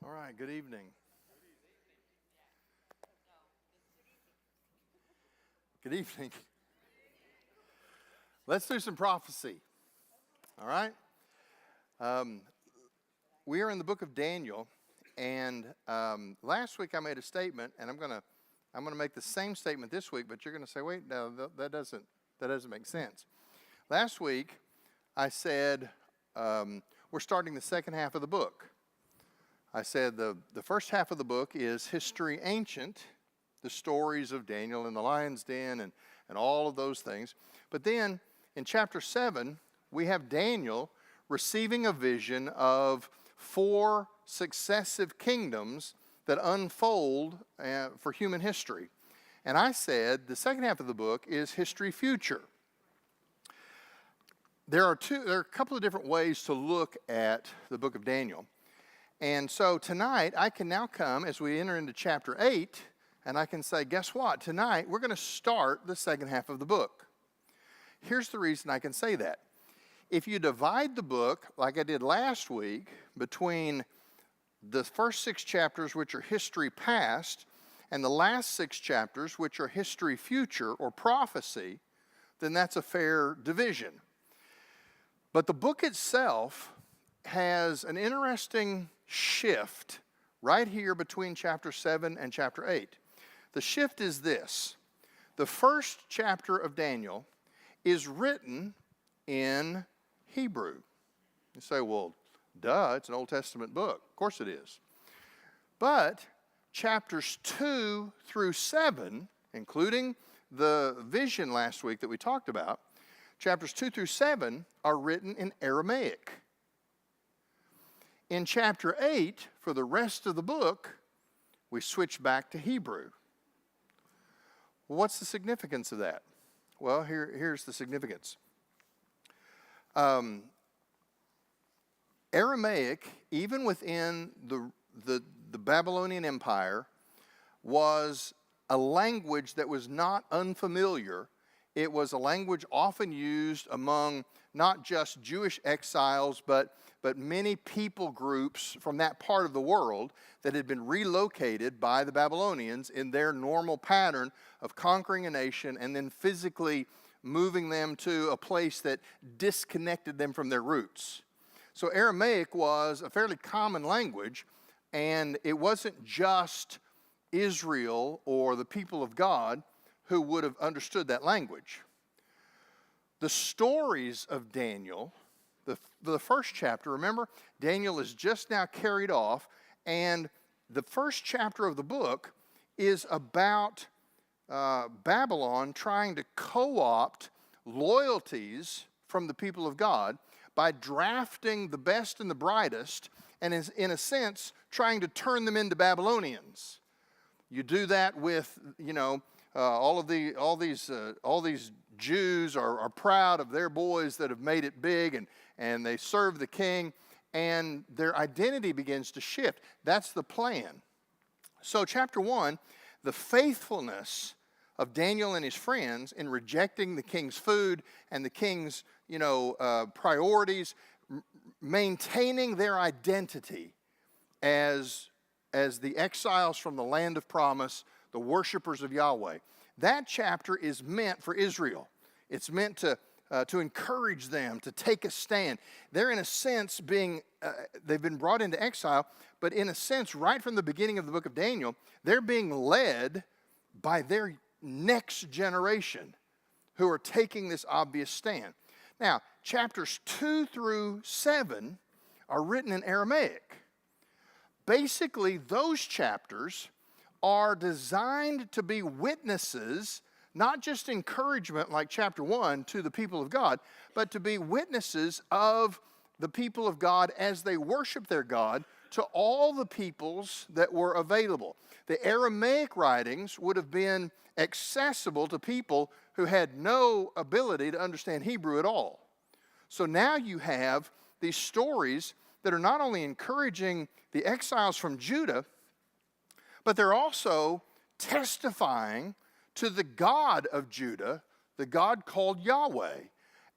All right, good evening. Good evening. Let's do some prophecy. All right? We are in the book of Daniel, and last week I made a statement, and I'm gonna make the same statement this week, but you're gonna say, wait, no, that doesn't make sense. Last week I said we're starting the second half of the book. I said the first half of the book is history ancient, the stories of Daniel in the lion's den and all of those things. But then in chapter 7, we have Daniel receiving a vision of 4 successive kingdoms that unfold for human history. And I said the second half of the book is history future. There are a couple of different ways to look at the book of Daniel. And so tonight, I can now come as we enter into chapter 8, and I can say, guess what? Tonight, we're going to start the second half of the book. Here's the reason I can say that. If you divide the book, like I did last week, between the first 6 chapters, which are history past, and the last 6 chapters, which are history future or prophecy, then that's a fair division. But the book itself has an interesting shift right here between chapter 7 and chapter 8. The shift is this. The first chapter of Daniel is written in Hebrew. You say, well, duh, it's an Old Testament book. Of course it is. But chapters 2 through 7, including the vision last week that we talked about, chapters 2 through 7 are written in Aramaic. In chapter 8, for the rest of the book, we switch back to Hebrew. Well, what's the significance of that? Well, here's the significance. Aramaic, even within the Babylonian Empire, was a language that was not unfamiliar. It was a language often used among not just Jewish exiles, but many people groups from that part of the world that had been relocated by the Babylonians in their normal pattern of conquering a nation and then physically moving them to a place that disconnected them from their roots. So Aramaic was a fairly common language, and it wasn't just Israel or the people of God who would have understood that language. The stories of Daniel, the first chapter, remember, Daniel is just now carried off, and the first chapter of the book is about Babylon trying to co-opt loyalties from the people of God by drafting the best and the brightest, and is, in a sense, trying to turn them into Babylonians. You do that with, all these Jews are proud of their boys that have made it big, and they serve the king, and their identity begins to shift. That's the plan. So chapter 1, the faithfulness of Daniel and his friends in rejecting the king's food and the king's, priorities, maintaining their identity as the exiles from the land of promise, the worshipers of Yahweh. That chapter is meant for Israel. It's meant to encourage them to take a stand. They're in a sense they've been brought into exile, but in a sense, right from the beginning of the book of Daniel, they're being led by their next generation who are taking this obvious stand. Now, chapters 2 through 7 are written in Aramaic. Basically, those chapters are designed to be witnesses, not just encouragement like chapter 1 to the people of God, but to be witnesses of the people of God as they worship their God to all the peoples that were available. The Aramaic writings would have been accessible to people who had no ability to understand Hebrew at all. So now you have these stories that are not only encouraging the exiles from Judah, but they're also testifying to the God of Judah, the God called Yahweh,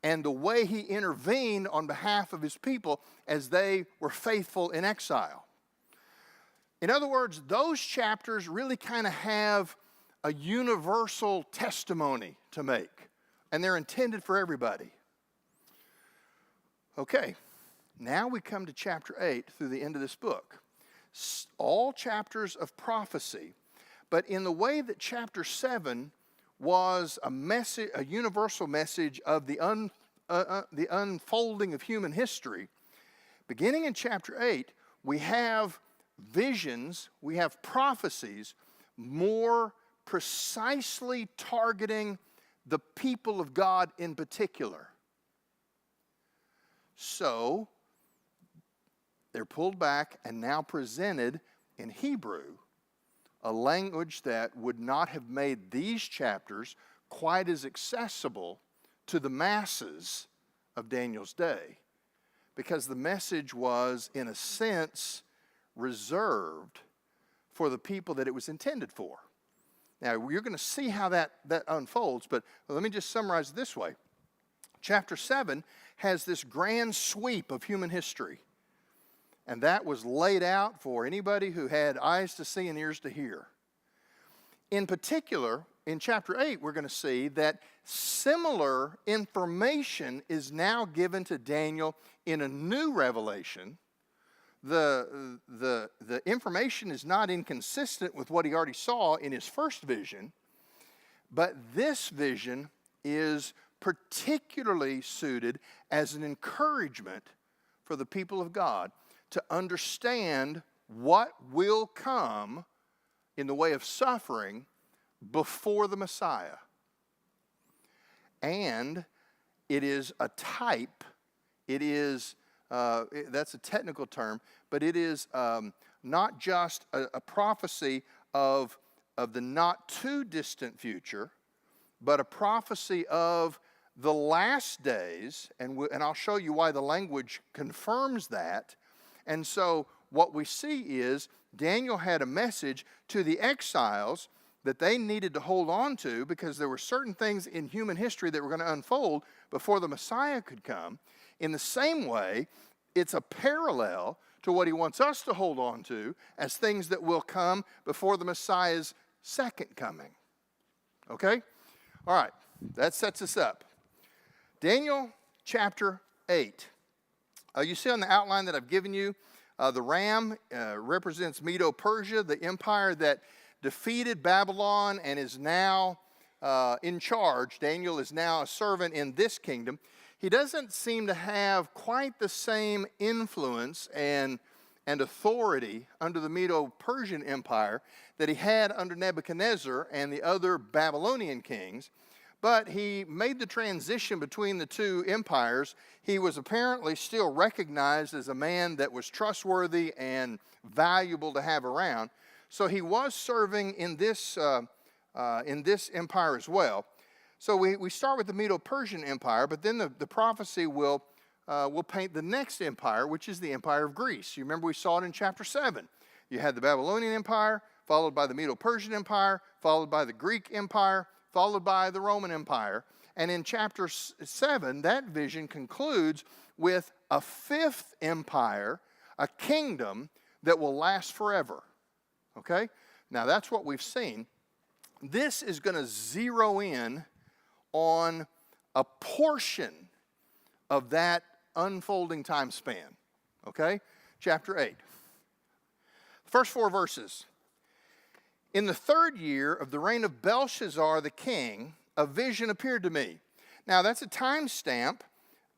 and the way he intervened on behalf of his people as they were faithful in exile. In other words, those chapters really kind of have a universal testimony to make, and they're intended for everybody. Okay, now we come to chapter 8 through the end of this book. All chapters of prophecy, but in the way that chapter 7 was a message, a universal message of the unfolding of human history, beginning in chapter 8, we have visions, we have prophecies more precisely targeting the people of God in particular. So, they're pulled back and now presented in Hebrew, a language that would not have made these chapters quite as accessible to the masses of Daniel's day, because the message was, in a sense, reserved for the people that it was intended for. Now, you're going to see how that unfolds, but let me just summarize it this way. Chapter 7 has this grand sweep of human history, and that was laid out for anybody who had eyes to see and ears to hear. In particular, in chapter 8, we're going to see that similar information is now given to Daniel in a new revelation. The information is not inconsistent with what he already saw in his first vision, but this vision is particularly suited as an encouragement for the people of God to understand what will come in the way of suffering before the Messiah. And it is a type, it is, that's a technical term, but it is not just a prophecy of the not too distant future, but a prophecy of the last days, and I'll show you why the language confirms that. And so what we see is Daniel had a message to the exiles that they needed to hold on to, because there were certain things in human history that were going to unfold before the Messiah could come. In the same way, it's a parallel to what he wants us to hold on to as things that will come before the Messiah's second coming. Okay? All right, that sets us up. Daniel chapter 8. You see on the outline that I've given you, the ram represents Medo-Persia, the empire that defeated Babylon and is now in charge. Daniel is now a servant in this kingdom. He doesn't seem to have quite the same influence and authority under the Medo-Persian Empire that he had under Nebuchadnezzar and the other Babylonian kings. But he made the transition between the two empires. He was apparently still recognized as a man that was trustworthy and valuable to have around. So he was serving in this empire as well. So we start with the Medo-Persian Empire, but then the prophecy will paint the next empire, which is the Empire of Greece. You remember we saw it in chapter 7. You had the Babylonian Empire, followed by the Medo-Persian Empire, followed by the Greek Empire, followed by the Roman Empire. And in chapter 7, that vision concludes with a fifth empire, a kingdom that will last forever. Okay? Now that's what we've seen. This is going to zero in on a portion of that unfolding time span. Okay? Chapter 8. First 4 verses. In the 3rd year of the reign of Belshazzar the king, a vision appeared to me. Now that's a time stamp.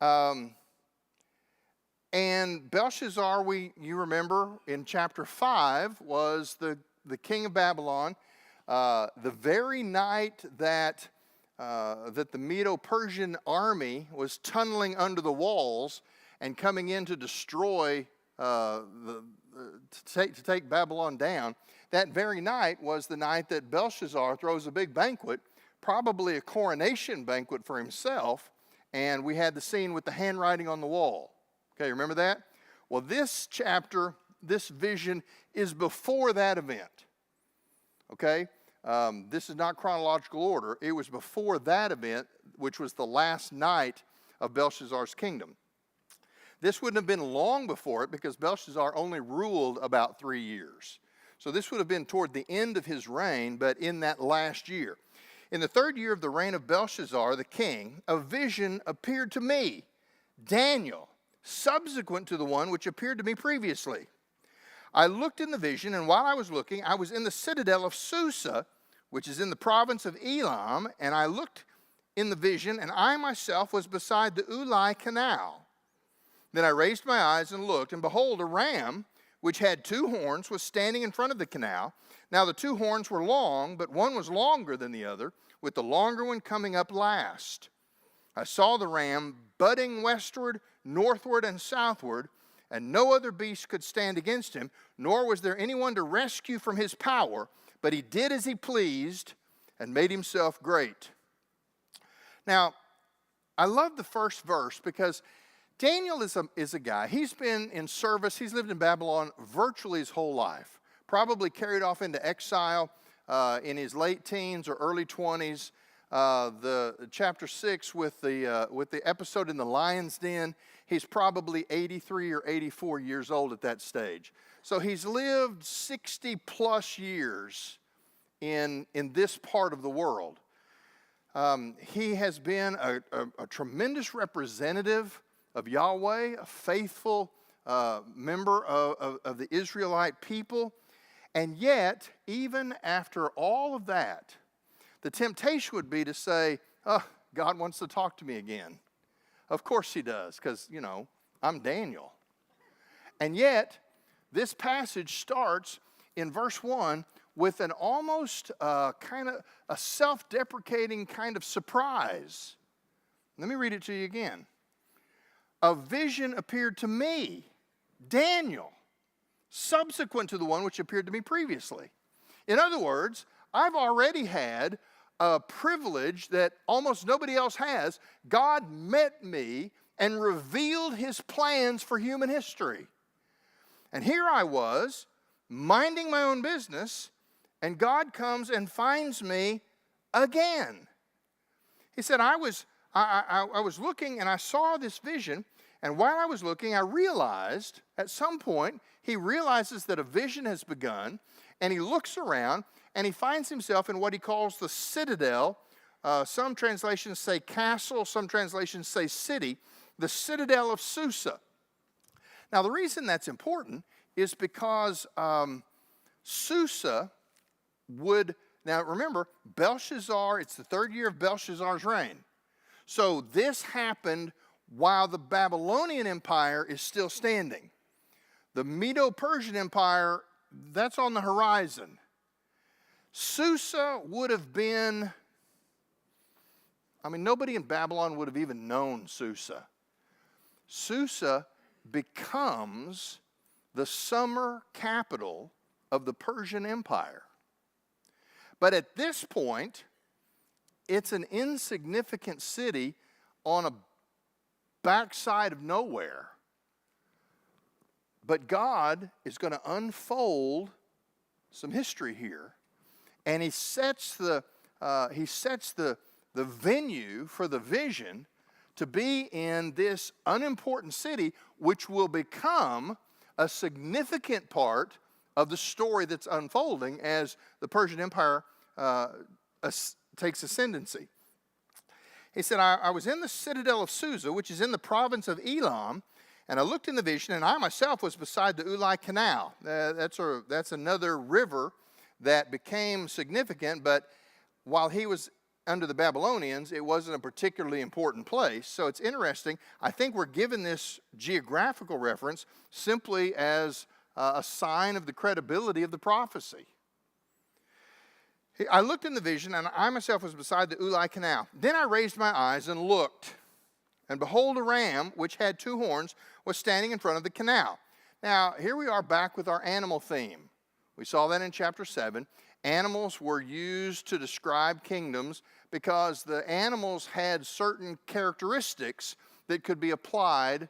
And Belshazzar, you remember in chapter 5, was the king of Babylon. The very night that the Medo-Persian army was tunneling under the walls and coming in to destroy, to take Babylon down, that very night was the night that Belshazzar throws a big banquet, probably a coronation banquet for himself, and we had the scene with the handwriting on the wall. Okay, remember that? Well, this chapter, this vision is before that event. Okay? This is not chronological order. It was before that event, which was the last night of Belshazzar's kingdom. This wouldn't have been long before it, because Belshazzar only ruled about 3 years. So this would have been toward the end of his reign, but in that last year. In the 3rd year of the reign of Belshazzar, the king, a vision appeared to me, Daniel, subsequent to the one which appeared to me previously. I looked in the vision, and while I was looking, I was in the citadel of Susa, which is in the province of Elam, and I looked in the vision, and I myself was beside the Ulai canal. Then I raised my eyes and looked, and behold, a ram, which had 2 horns, was standing in front of the canal. Now the 2 horns were long, but one was longer than the other, with the longer one coming up last. I saw the ram butting westward, northward, and southward, and no other beast could stand against him, nor was there anyone to rescue from his power, but he did as he pleased and made himself great. Now, I love the first verse because Daniel is a guy, he's been in service, he's lived in Babylon virtually his whole life, probably carried off into exile in his late teens or early 20s. The chapter 6 with the episode in the lion's den, he's probably 83 or 84 years old at that stage. So he's lived 60 plus years in this part of the world. He has been a tremendous representative of Yahweh, a faithful member of the Israelite people. And yet, even after all of that, the temptation would be to say, oh, God wants to talk to me again. Of course he does, because, I'm Daniel. And yet, this passage starts in verse 1 with an almost kind of a self-deprecating kind of surprise. Let me read it to you again. A vision appeared to me, Daniel, subsequent to the one which appeared to me previously. In other words, I've already had a privilege that almost nobody else has. God met me and revealed his plans for human history. And here I was, minding my own business, and God comes and finds me again. He said, I was looking and I saw this vision, and while I was looking, I realized, at some point, he realizes that a vision has begun, and he looks around, and he finds himself in what he calls the citadel. Some translations say castle, some translations say city, the citadel of Susa. Now, the reason that's important is because Susa would, now remember, Belshazzar, it's the 3rd year of Belshazzar's reign. So this happened while the Babylonian Empire is still standing. The Medo-Persian Empire, that's on the horizon. Susa would have been, nobody in Babylon would have even known Susa. Susa becomes the summer capital of the Persian Empire. But at this point, it's an insignificant city on a backside of nowhere. But God is going to unfold some history here, and he sets the venue for the vision to be in this unimportant city, which will become a significant part of the story that's unfolding as the Persian Empire takes ascendancy. He said, I was in the citadel of Susa, which is in the province of Elam, and I looked in the vision, and I myself was beside the Ulai Canal. That's another river that became significant, but while he was under the Babylonians, it wasn't a particularly important place. So it's interesting. I think we're given this geographical reference simply as a sign of the credibility of the prophecy. I looked in the vision, and I myself was beside the Ulai Canal. Then I raised my eyes and looked, and behold, a ram, which had 2 horns, was standing in front of the canal. Now, here we are back with our animal theme. We saw that in chapter 7. Animals were used to describe kingdoms because the animals had certain characteristics that could be applied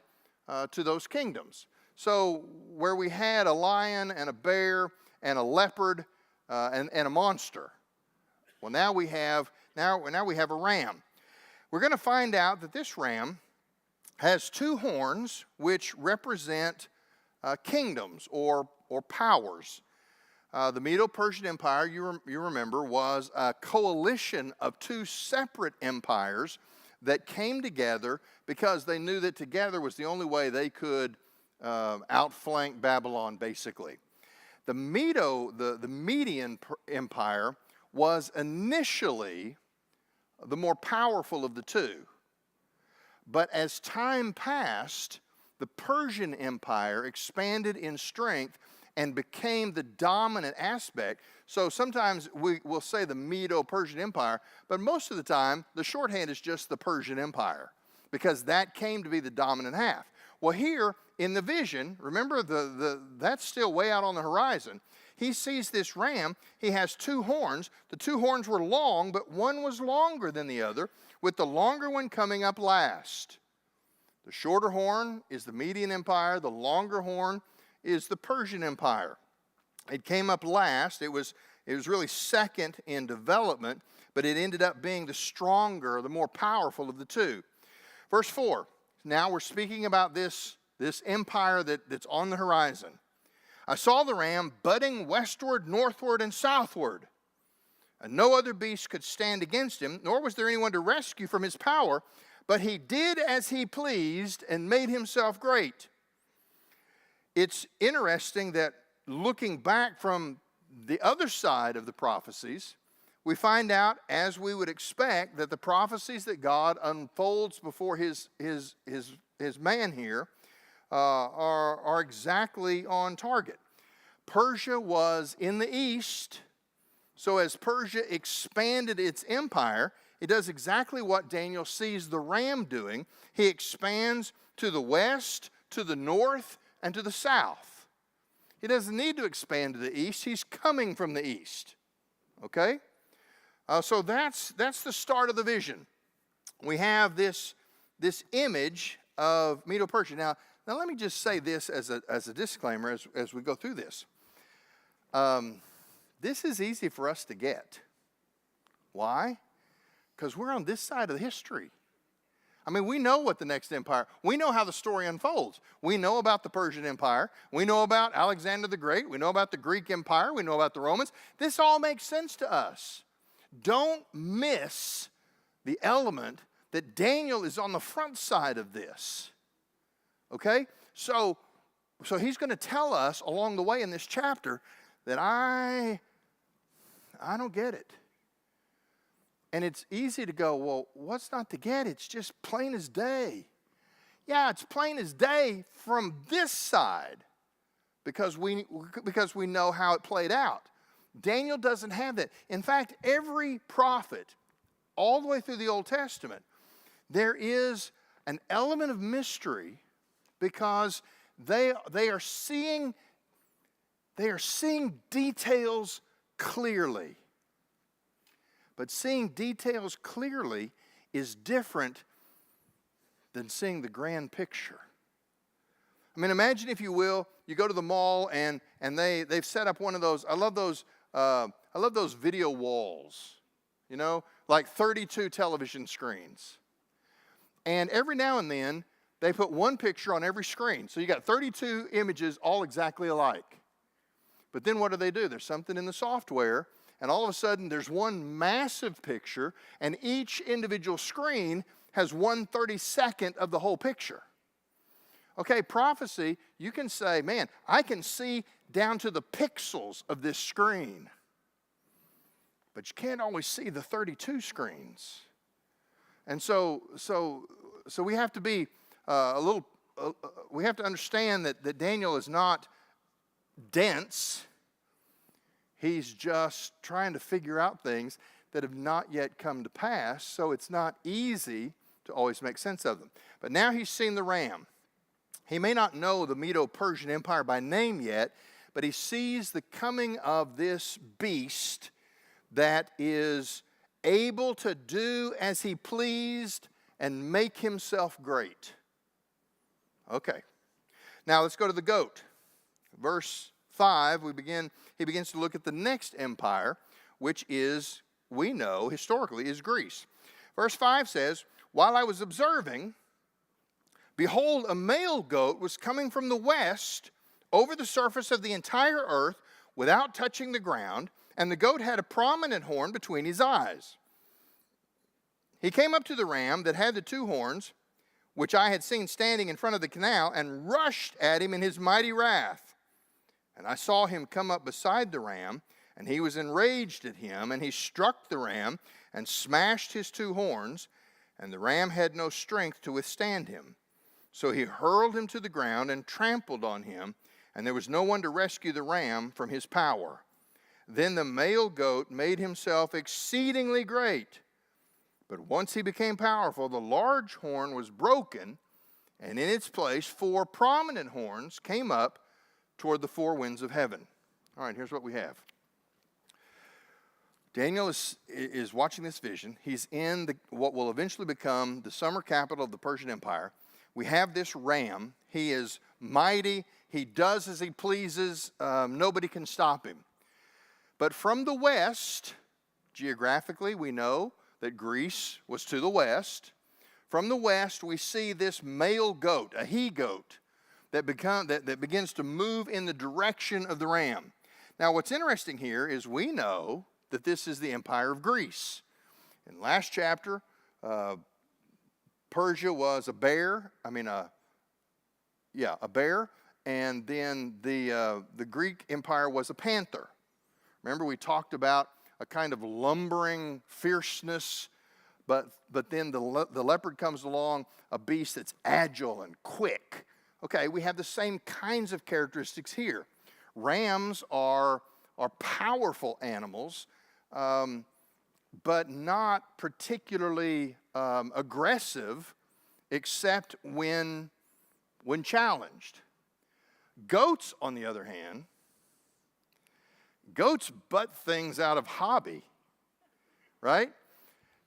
to those kingdoms. So where we had a lion and a bear and a leopard and a monster, well, now we have a ram. We're going to find out that this ram has 2 horns, which represent kingdoms or powers. The Medo-Persian Empire, you remember, was a coalition of two separate empires that came together because they knew that together was the only way they could outflank Babylon, basically. The Median Empire was initially the more powerful of the two. But as time passed, the Persian Empire expanded in strength and became the dominant aspect. So sometimes we will say the Medo-Persian Empire, but most of the time the shorthand is just the Persian Empire because that came to be the dominant half. Well, here in the vision, remember that's still way out on the horizon. He sees this ram. He has two horns. The two horns were long, but one was longer than the other, with the longer one coming up last. The shorter horn is the Median Empire. The longer horn is the Persian Empire. It came up last. It was really second in development, but it ended up being the stronger, the more powerful of the two. Verse 4. Now we're speaking about this empire that's on the horizon. I saw the ram budding westward, northward, and southward, and no other beast could stand against him, nor was there anyone to rescue from his power, but he did as he pleased and made himself great. It's interesting that looking back from the other side of the prophecies, we find out, as we would expect, that the prophecies that God unfolds before his man here are exactly on target. Persia was in the east, so as Persia expanded its empire, it does exactly what Daniel sees the ram doing. He expands to the west, to the north, and to the south. He doesn't need to expand to the east. He's coming from the east. Okay? So that's the start of the vision. We have this image of Medo-Persia. Now let me just say this as a disclaimer as we go through this. This is easy for us to get. Why? Because we're on this side of the history. I mean, we know what the next empire, we know how the story unfolds. We know about the Persian Empire. We know about Alexander the Great. We know about the Greek Empire. We know about the Romans. This all makes sense to us. Don't miss the element that Daniel is on the front side of this. Okay? So he's going to tell us along the way in this chapter that I don't get it. And it's easy to go, well, what's not to get? It's just plain as day. Yeah, it's plain as day from this side because we know how it played out. Daniel doesn't have that. In fact, every prophet, all the way through the Old Testament, there is an element of mystery because they are seeing details clearly. But seeing details clearly is different than seeing the grand picture. I mean, imagine, if you will, you go to the mall and they've set up one of those. I love those video walls, you know, like 32 television screens. And every now and then they put one picture on every screen. So you got 32 images all exactly alike. But then what do? There's something in the software, and all of a sudden there's one massive picture, and each individual screen has 1/32 of the whole picture. Okay, prophecy, you can say, man, I can see down to the pixels of this screen. But you can't always see the 32 screens. And so we have to be we have to understand that Daniel is not dense. He's just trying to figure out things that have not yet come to pass, so it's not easy to always make sense of them. But now he's seen the ram. He may not know the Medo-Persian Empire by name yet, but he sees the coming of this beast that is able to do as he pleased and make himself great. Okay. Now let's go to the goat. Verse 5, he begins to look at the next empire, which is, we know historically, is Greece. Verse 5 says, while I was observing, behold, a male goat was coming from the west over the surface of the entire earth without touching the ground, and the goat had a prominent horn between his eyes. He came up to the ram that had the two horns, which I had seen standing in front of the canal, and rushed at him in his mighty wrath. And I saw him come up beside the ram, and he was enraged at him, and he struck the ram and smashed his two horns, and the ram had no strength to withstand him. So he hurled him to the ground and trampled on him, and there was no one to rescue the ram from his power. Then the male goat made himself exceedingly great. But once he became powerful, the large horn was broken, and in its place 4 prominent horns came up toward the 4 winds of heaven. All right, here's what we have. Daniel is watching this vision. He's in what will eventually become the summer capital of the Persian Empire. We have this ram. He is mighty. He does as he pleases. Nobody can stop him. But from the west, geographically, we know that Greece was to the west. From the west, we see this male goat, a he-goat, that begins to move in the direction of the ram. Now, what's interesting here is we know that this is the empire of Greece. In last chapter, Persia was a bear, a bear, and then the Greek empire was a panther. Remember, we talked about a kind of lumbering fierceness, but then the leopard comes along, a beast that's agile and quick. Okay, we have the same kinds of characteristics here. Rams are powerful animals, but not particularly aggressive, except when challenged. Goats, on the other hand, goats butt things out of hobby, right?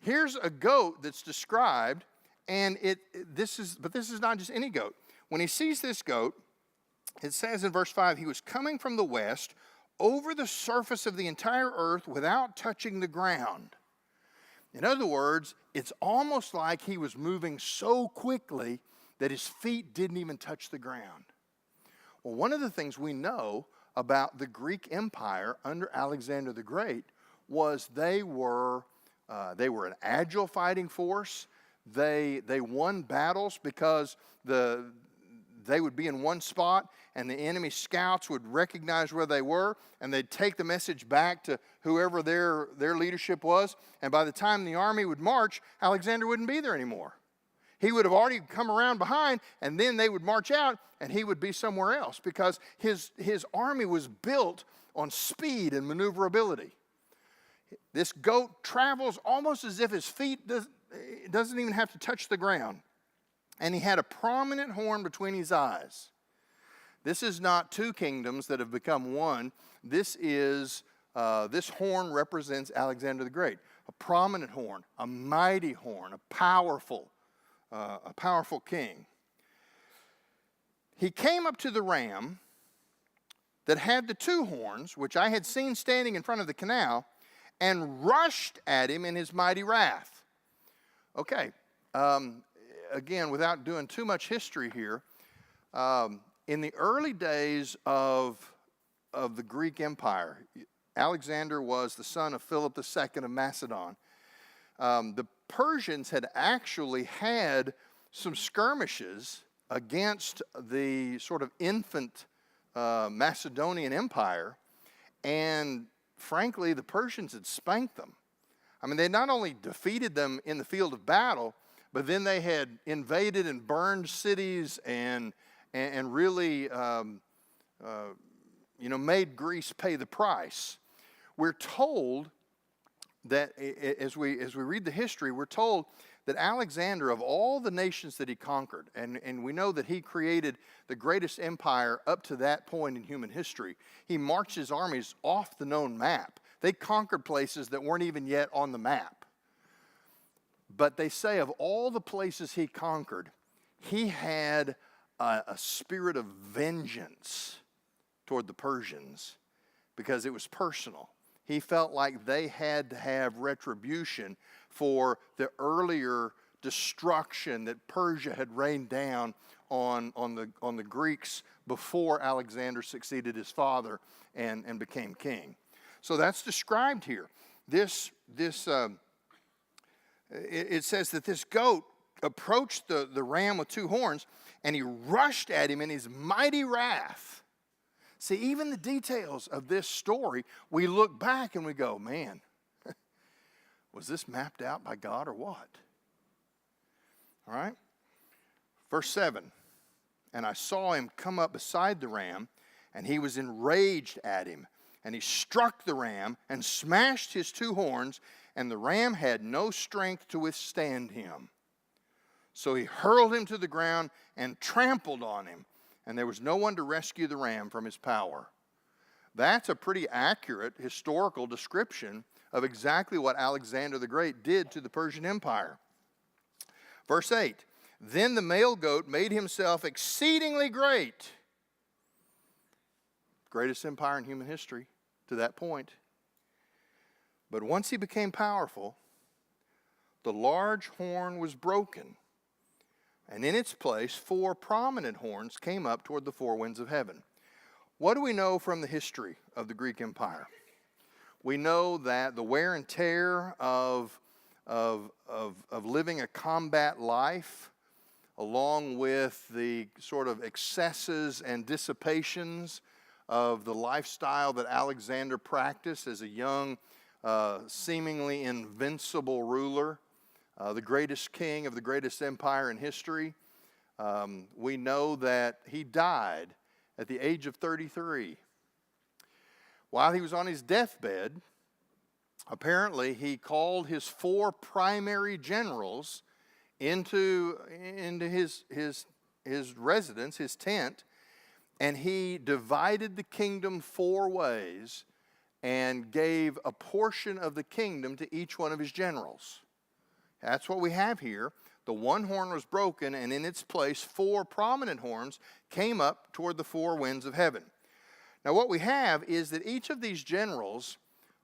Here's a goat that's described, and this is not just any goat. When he sees this goat, it says in verse 5, he was coming from the west over the surface of the entire earth without touching the ground. In other words, it's almost like he was moving so quickly that his feet didn't even touch the ground. Well, one of the things we know about the Greek Empire under Alexander the Great was they were an agile fighting force. They won battles because they would be in one spot and the enemy scouts would recognize where they were, and they'd take the message back to whoever their leadership was, and by the time the army would march, Alexander wouldn't be there anymore. He would have already come around behind, and then they would march out, and he would be somewhere else because his army was built on speed and maneuverability. This goat travels almost as if his feet doesn't even have to touch the ground. And he had a prominent horn between his eyes. This is not 2 kingdoms that have become one. This horn represents Alexander the Great. A prominent horn, a mighty horn, a powerful king. He came up to the ram that had the 2 horns, which I had seen standing in front of the canal, and rushed at him in his mighty wrath. Okay, again, without doing too much history here, in the early days of the Greek Empire, Alexander was the son of Philip II of Macedon. The Persians had actually had some skirmishes against the sort of infant Macedonian Empire, and frankly, the Persians had spanked them. I mean, they not only defeated them in the field of battle, but then they had invaded and burned cities and really, made Greece pay the price. We're told that as we read the history, we're told that Alexander, of all the nations that he conquered, and we know that he created the greatest empire up to that point in human history, he marched his armies off the known map. They conquered places that weren't even yet on the map. But they say of all the places he conquered, he had a spirit of vengeance toward the Persians because it was personal. He felt like they had to have retribution for the earlier destruction that Persia had rained down on the Greeks before Alexander succeeded his father and became king. So that's described here. It says that this goat approached the ram with two horns, and he rushed at him in his mighty wrath. See, even the details of this story, we look back and we go, man, was this mapped out by God or what? All right? Verse 7, and I saw him come up beside the ram, and he was enraged at him. And he struck the ram and smashed his two horns, and the ram had no strength to withstand him. So he hurled him to the ground and trampled on him, and there was no one to rescue the ram from his power. That's a pretty accurate historical description of exactly what Alexander the Great did to the Persian Empire. Verse 8, then the male goat made himself exceedingly great. Greatest empire in human history to that point. But once he became powerful, the large horn was broken, and in its place 4 prominent horns came up toward the 4 winds of heaven. What do we know from the history of the Greek Empire? We know that the wear and tear of living a combat life, along with the sort of excesses and dissipations of the lifestyle that Alexander practiced as a young, seemingly invincible ruler, the greatest king of the greatest empire in history. We know that he died at the age of 33. While he was on his deathbed, apparently he called his 4 primary generals into his residence, his tent, and he divided the kingdom 4 ways and gave a portion of the kingdom to each one of his generals. That's what we have here. The one horn was broken, and in its place 4 prominent horns came up toward the 4 winds of heaven. Now what we have is that each of these generals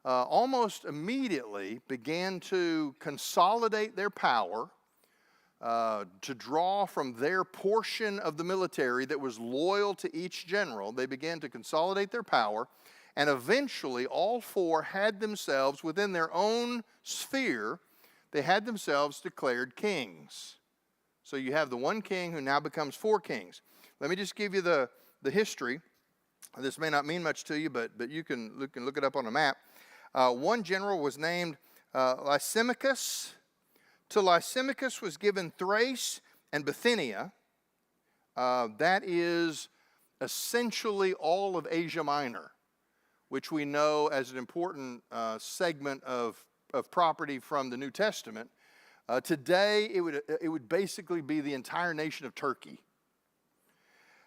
almost immediately began to consolidate their power, to draw from their portion of the military that was loyal to each general. They began to consolidate their power, and eventually all 4 had themselves within their own sphere. They had themselves declared kings. So you have the one king who now becomes 4 kings. Let me just give you the history. This may not mean much to you, but you can look it up on a map. One general was named Lysimachus. To Lysimachus was given Thrace and Bithynia. That is essentially all of Asia Minor, which we know as an important segment of property from the New Testament. Today, it would basically be the entire nation of Turkey.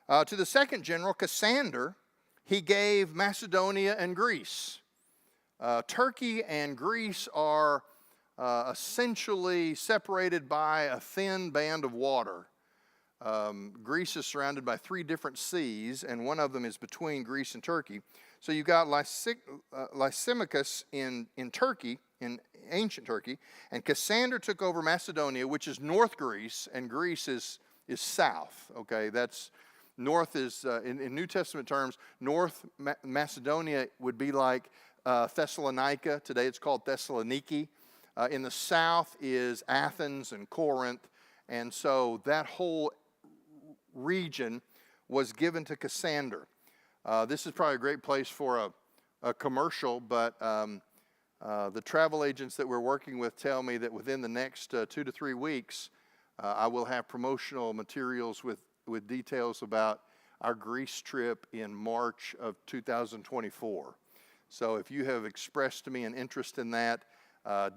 To the second general, Cassander, he gave Macedonia and Greece. Turkey and Greece are essentially separated by a thin band of water. Greece is surrounded by 3 different seas, and one of them is between Greece and Turkey. So you've got Lysimachus in Turkey, in ancient Turkey, and Cassander took over Macedonia, which is North Greece, and Greece is south. Okay, that's north is in New Testament terms. North Macedonia would be like Thessalonica. Today it's called Thessaloniki. In the south is Athens and Corinth, and so that whole region was given to Cassander. This is probably a great place for a commercial, but the travel agents that we're working with tell me that within the next 2 to 3 weeks, I will have promotional materials with details about our Greece trip in March of 2024. So if you have expressed to me an interest in that,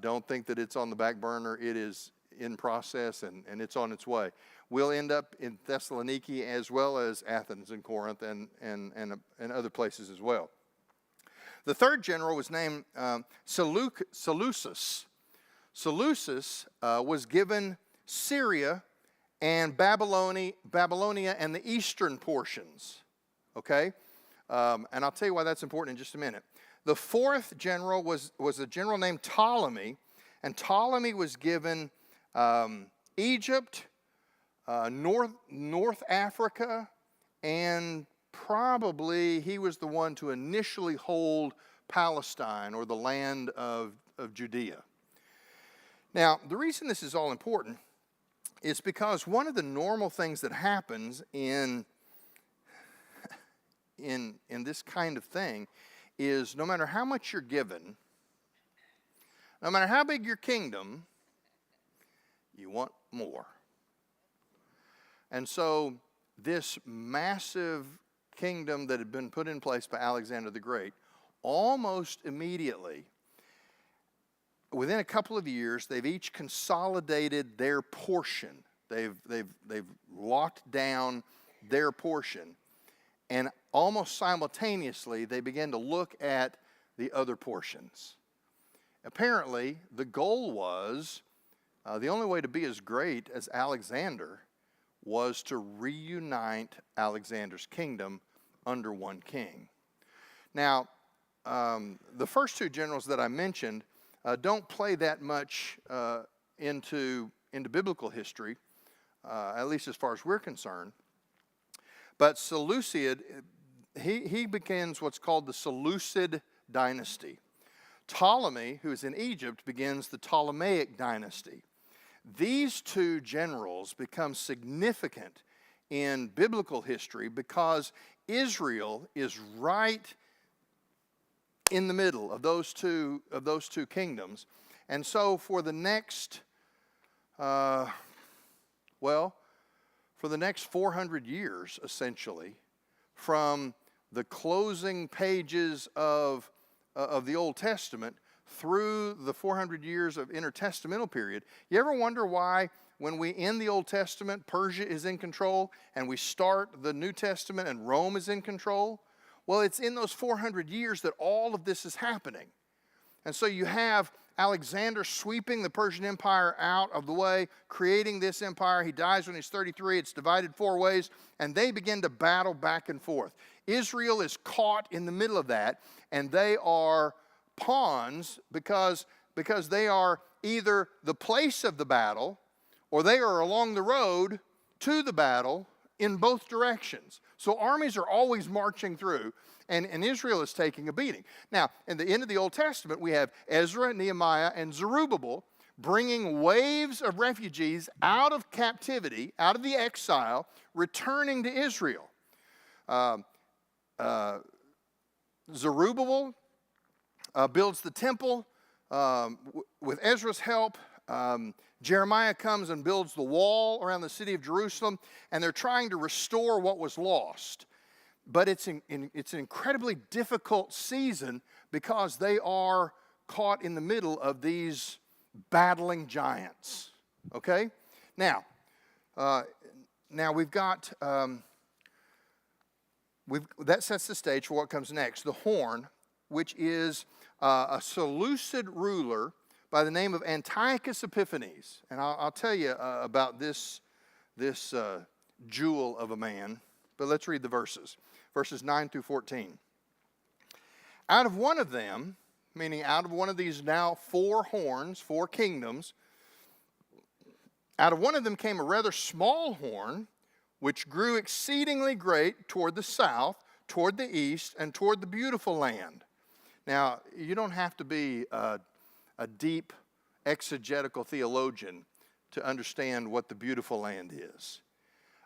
don't think that it's on the back burner. It is in process, and it's on its way. We'll end up in Thessaloniki as well as Athens and Corinth and other places as well. The third general was named Seleucus. Seleucus was given Syria and Babylonia and the eastern portions. Okay? And I'll tell you why that's important in just a minute. The fourth general was a general named Ptolemy, and Ptolemy was given Egypt, North Africa, and probably he was the one to initially hold Palestine, or the land of Judea. Now, the reason this is all important is because one of the normal things that happens in this kind of thing is, no matter how much you're given, no matter how big your kingdom, you want more. And so this massive kingdom that had been put in place by Alexander the Great, almost immediately, within a couple of years, they've each consolidated their portion. They've locked down their portion. And almost simultaneously, they begin to look at the other portions. Apparently, the goal was, the only way to be as great as Alexander was to reunite Alexander's kingdom under one king. Now, the first two generals that I mentioned don't play that much into biblical history, at least as far as we're concerned. But Seleucid, he begins what's called the Seleucid dynasty. Ptolemy, who is in Egypt, begins the Ptolemaic dynasty. These two generals become significant in biblical history because Israel is right in the middle of those two kingdoms. And so for the next, for the next 400 years, essentially, from the closing pages of the Old Testament through the 400 years of intertestamental period, you ever wonder why when we end the Old Testament, Persia is in control, and we start the New Testament and Rome is in control? Well, it's in those 400 years that all of this is happening. And so you have Alexander sweeping the Persian Empire out of the way, creating this empire. He dies when he's 33. It's divided 4 ways, and they begin to battle back and forth. Israel is caught in the middle of that, and they are pawns because they are either the place of the battle or they are along the road to the battle in both directions. So armies are always marching through, and Israel is taking a beating. Now, in the end of the Old Testament, we have Ezra, Nehemiah, and Zerubbabel bringing waves of refugees out of captivity, out of the exile, returning to Israel. Zerubbabel builds the temple with Ezra's help. Jeremiah comes and builds the wall around the city of Jerusalem, and they're trying to restore what was lost. But it's an incredibly difficult season because they are caught in the middle of these battling giants. Okay? Now we've got, that sets the stage for what comes next. The horn, which is a Seleucid ruler by the name of Antiochus Epiphanes. And I'll tell you about this jewel of a man. But let's read the verses. Verses 9 through 14. Out of one of them, meaning out of one of these now 4 horns, 4 kingdoms, out of one of them came a rather small horn, which grew exceedingly great toward the south, toward the east, and toward the beautiful land. Now, you don't have to be a deep exegetical theologian to understand what the beautiful land is,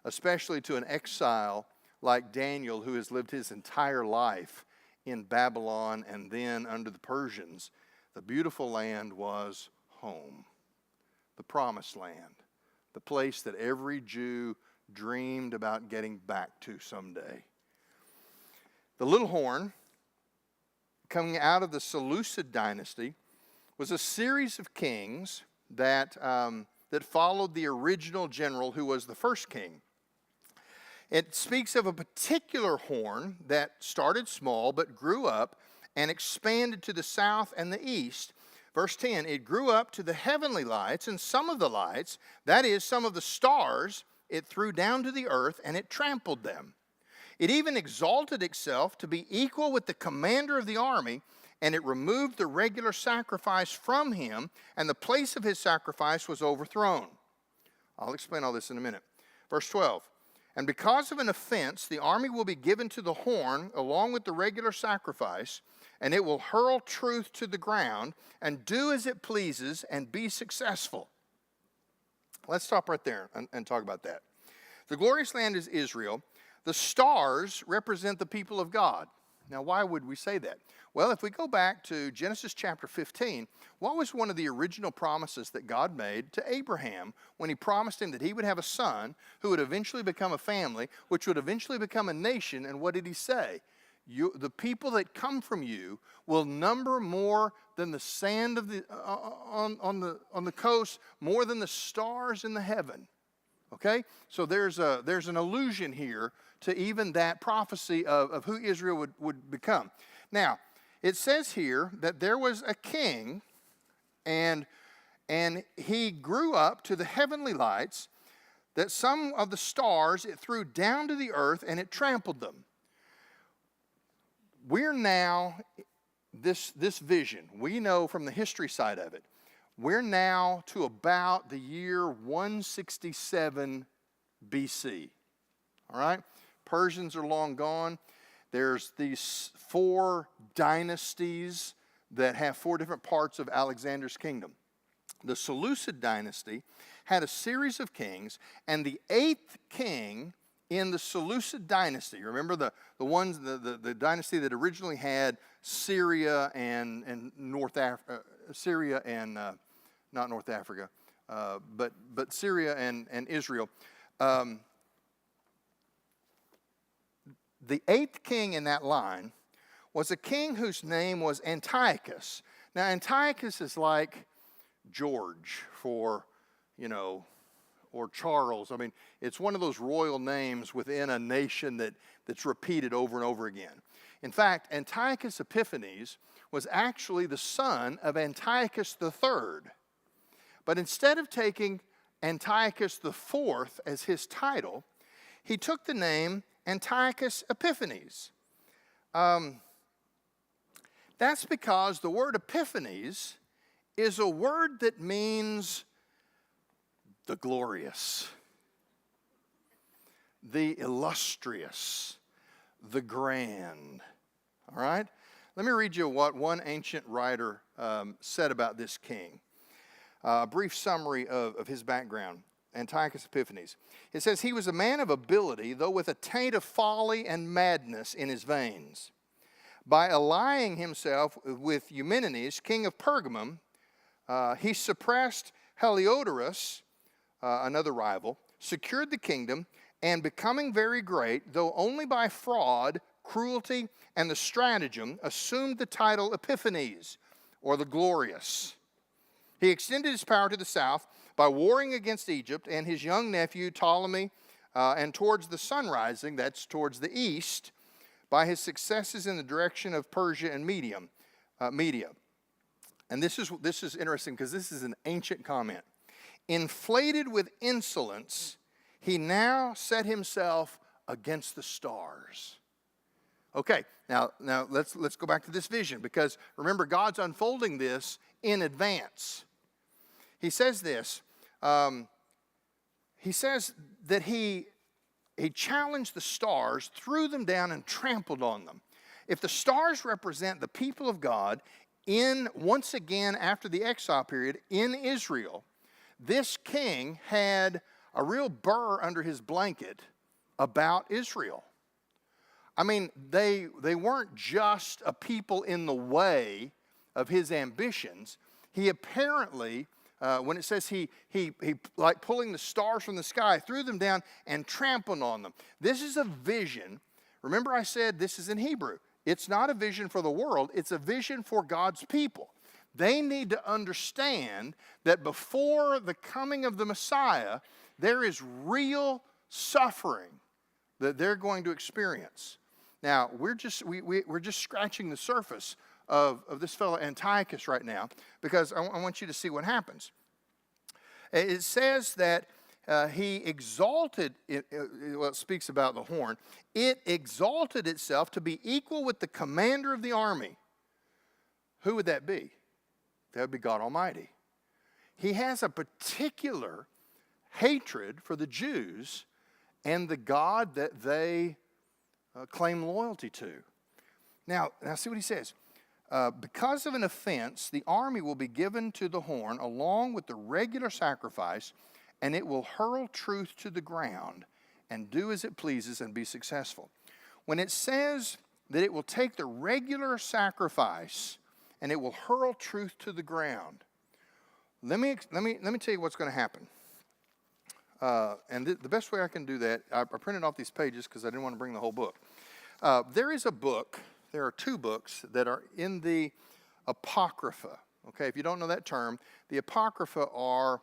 especially to an exile like Daniel, who has lived his entire life in Babylon and then under the Persians. The beautiful land was home, the promised land, the place that every Jew dreamed about getting back to someday. The little horn, coming out of the Seleucid dynasty, was a series of kings that followed the original general who was the first king. It speaks of a particular horn that started small but grew up and expanded to the south and the east. Verse 10, it grew up to the heavenly lights, and some of the lights, that is, some of the stars, it threw down to the earth, and it trampled them. It even exalted itself to be equal with the commander of the army, and it removed the regular sacrifice from him, and the place of his sacrifice was overthrown. I'll explain all this in a minute. Verse 12. And because of an offense, the army will be given to the horn along with the regular sacrifice, and it will hurl truth to the ground and do as it pleases and be successful. Let's stop right there and talk about that. The glorious land is Israel. The stars represent the people of God. Now, why would we say that? Well, if we go back to Genesis chapter 15, what was one of the original promises that God made to Abraham when he promised him that he would have a son who would eventually become a family, which would eventually become a nation? And what did he say? The people that come from you will number more than the sand of on the coast, more than the stars in the heaven. Okay? So there's an allusion here to even that prophecy of who Israel would become. Now, it says here that there was a king, and he grew up to the heavenly lights, that some of the stars it threw down to the earth, and it trampled them. We're now, this vision, we know from the history side of it, we're now to about the year 167 BC. All right? Persians are long gone. There's these 4 dynasties that have 4 different parts of Alexander's kingdom. The Seleucid dynasty had a series of kings, and the 8th king in the Seleucid dynasty, remember the dynasty that originally had Syria and North Africa, Syria and not North Africa, but Syria and Israel. The 8th king in that line was a king whose name was Antiochus. Now, Antiochus is like George or Charles. I mean, it's one of those royal names within a nation that's repeated over and over again. In fact, Antiochus Epiphanes was actually the son of Antiochus III. But instead of taking Antiochus IV as his title, he took the name Antiochus Epiphanes. That's because the word Epiphanes is a word that means the glorious, the illustrious, the grand. All right? Let me read you what one ancient writer said about this king. A brief summary of his background. Antiochus Epiphanes. It says, he was a man of ability, though with a taint of folly and madness in his veins. By allying himself with Eumenes, king of Pergamum, he suppressed Heliodorus, another rival, secured the kingdom, and becoming very great, though only by fraud, cruelty, and the stratagem, assumed the title Epiphanes, or the glorious. He extended his power to the south by warring against Egypt and his young nephew Ptolemy, and towards the sun rising, that's towards the east, by his successes in the direction of Persia and Media. And this is interesting because this is an ancient comment. Inflated with insolence, he now set himself against the stars. Okay, now let's go back to this vision, because remember, God's unfolding this in advance. He says this. He says that he challenged the stars, threw them down, and trampled on them. If the stars represent the people of God once again after the exile period in Israel, this king had a real burr under his blanket about Israel. I mean, they weren't just a people in the way of his ambitions. He apparently, when it says he like pulling the stars from the sky, threw them down and trampled on them. This is a vision. Remember I said this is in Hebrew. It's not a vision for the world. It's a vision for God's people. They need to understand that before the coming of the Messiah, there is real suffering that they're going to experience. Now, we're just scratching the surface of this fellow Antiochus right now, because I want you to see what happens. It says that he exalted, it speaks about the horn, it exalted itself to be equal with the commander of the army. Who would that be? That would be God Almighty. He has a particular hatred for the Jews and the God that they claim loyalty to. Now see what he says. Because of an offense, the army will be given to the horn along with the regular sacrifice, and it will hurl truth to the ground and do as it pleases and be successful. When it says that it will take the regular sacrifice and it will hurl truth to the ground, let me tell you what's going to happen. And the best way I can do that, I printed off these pages because I didn't want to bring the whole book. There is a book. There are two books that are in the Apocrypha. Okay, if you don't know that term, the Apocrypha are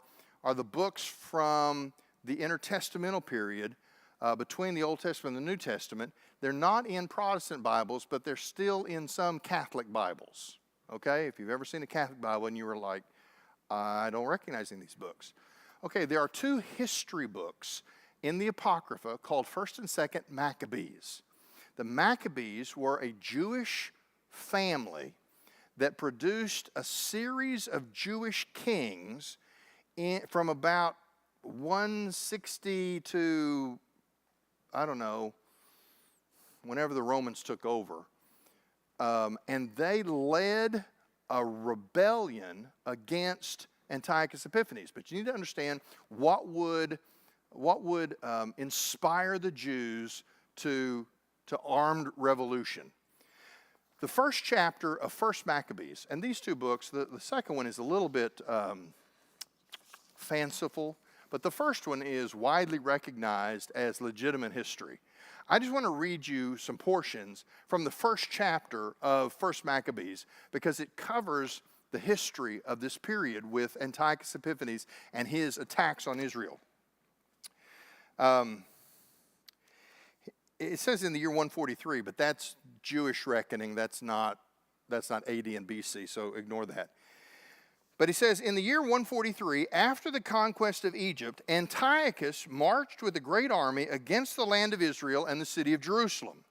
the books from the intertestamental period between the Old Testament and the New Testament. They're not in Protestant Bibles, but they're still in some Catholic Bibles. Okay, if you've ever seen a Catholic Bible and you were like, I don't recognize any of these books. Okay, there are two history books in the Apocrypha called 1st and 2nd Maccabees. The Maccabees were a Jewish family that produced a series of Jewish kings from about 160 to, I don't know, whenever the Romans took over. And they led a rebellion against Antiochus Epiphanes. But you need to understand what would inspire the Jews to armed revolution. The first chapter of 1st Maccabees, and these two books, the second one is a little bit fanciful, but the first one is widely recognized as legitimate history. I just want to read you some portions from the first chapter of 1st Maccabees because it covers the history of this period with Antiochus Epiphanes and his attacks on Israel. It says in the year 143, but that's Jewish reckoning. That's not AD and BC, so ignore that. But he says, in the year 143, after the conquest of Egypt, Antiochus marched with a great army against the land of Israel and the city of Jerusalem.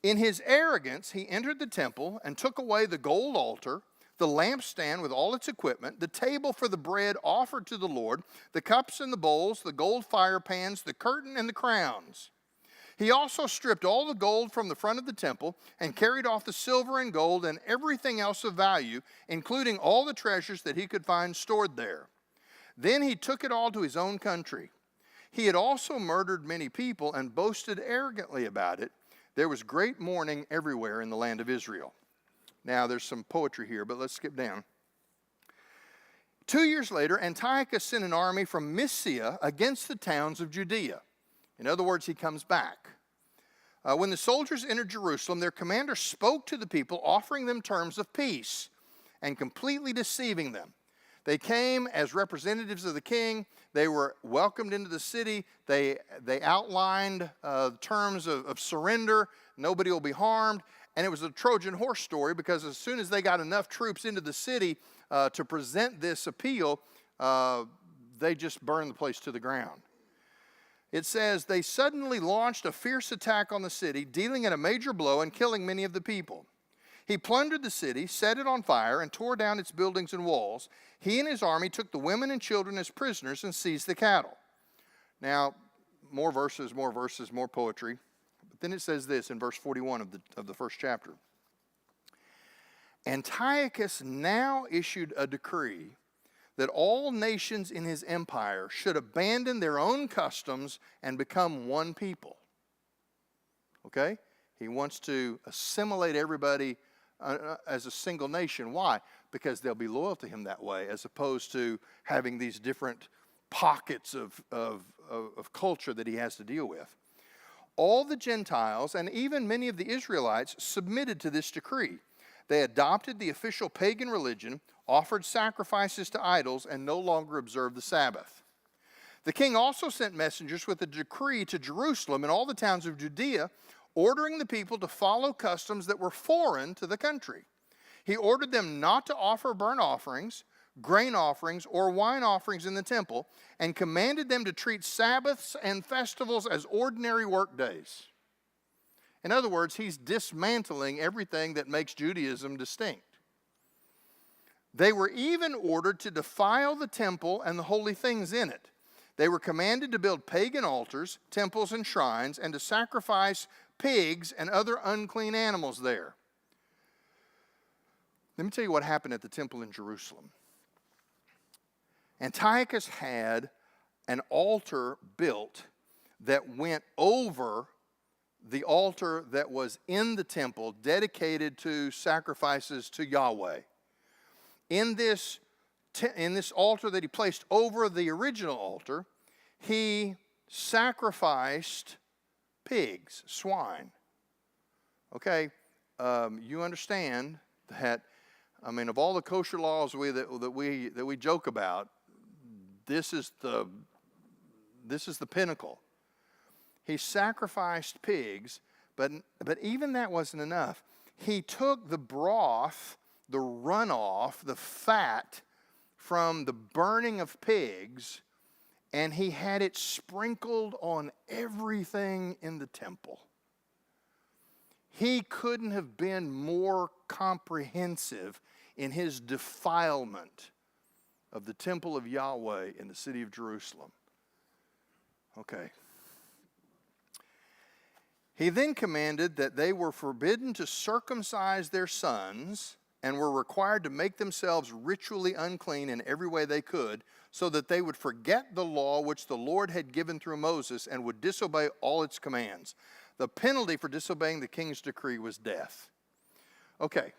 In his arrogance, he entered the temple and took away the gold altar, the lampstand with all its equipment, the table for the bread offered to the Lord, the cups and the bowls, the gold fire pans, the curtain and the crowns. He also stripped all the gold from the front of the temple and carried off the silver and gold and everything else of value, including all the treasures that he could find stored there. Then he took it all to his own country. He had also murdered many people and boasted arrogantly about it. There was great mourning everywhere in the land of Israel. Now, there's some poetry here, but let's skip down. 2 years later, Antiochus sent an army from Mysia against the towns of Judea. In other words, he comes back. When the soldiers entered Jerusalem, their commander spoke to the people, offering them terms of peace and completely deceiving them. They came as representatives of the king. They were welcomed into the city. They outlined terms of surrender. Nobody will be harmed. And it was a Trojan horse story because as soon as they got enough troops into the city to present this appeal, they just burned the place to the ground. It says, they suddenly launched a fierce attack on the city, dealing it a major blow and killing many of the people. He plundered the city, set it on fire, and tore down its buildings and walls. He and his army took the women and children as prisoners and seized the cattle. Now, more verses, more poetry. But then it says this in verse 41 of the first chapter. Antiochus now issued a decree that all nations in his empire should abandon their own customs and become one people. Okay? He wants to assimilate everybody as a single nation. Why? Because they'll be loyal to him that way, as opposed to having these different pockets of culture that he has to deal with. All the Gentiles and even many of the Israelites submitted to this decree. They adopted the official pagan religion, offered sacrifices to idols, and no longer observed the Sabbath. The king also sent messengers with a decree to Jerusalem and all the towns of Judea, ordering the people to follow customs that were foreign to the country. He ordered them not to offer burnt offerings, grain offerings, or wine offerings in the temple, and commanded them to treat Sabbaths and festivals as ordinary work days. In other words, he's dismantling everything that makes Judaism distinct. They were even ordered to defile the temple and the holy things in it. They were commanded to build pagan altars, temples, and shrines, and to sacrifice pigs and other unclean animals there. Let me tell you what happened at the temple in Jerusalem. Antiochus had an altar built that went over the altar that was in the temple dedicated to sacrifices to Yahweh. In this altar that he placed over the original altar, he sacrificed pigs, swine. Okay, you understand that, I mean, of all the kosher laws that we joke about, this is the pinnacle. He sacrificed pigs, but even that wasn't enough. He took the broth, the runoff, the fat from the burning of pigs, and he had it sprinkled on everything in the temple. He couldn't have been more comprehensive in his defilement of the temple of Yahweh in the city of Jerusalem. Okay. He then commanded that they were forbidden to circumcise their sons and were required to make themselves ritually unclean in every way they could, so that they would forget the law which the Lord had given through Moses and would disobey all its commands. The penalty for disobeying the king's decree was death. Okay,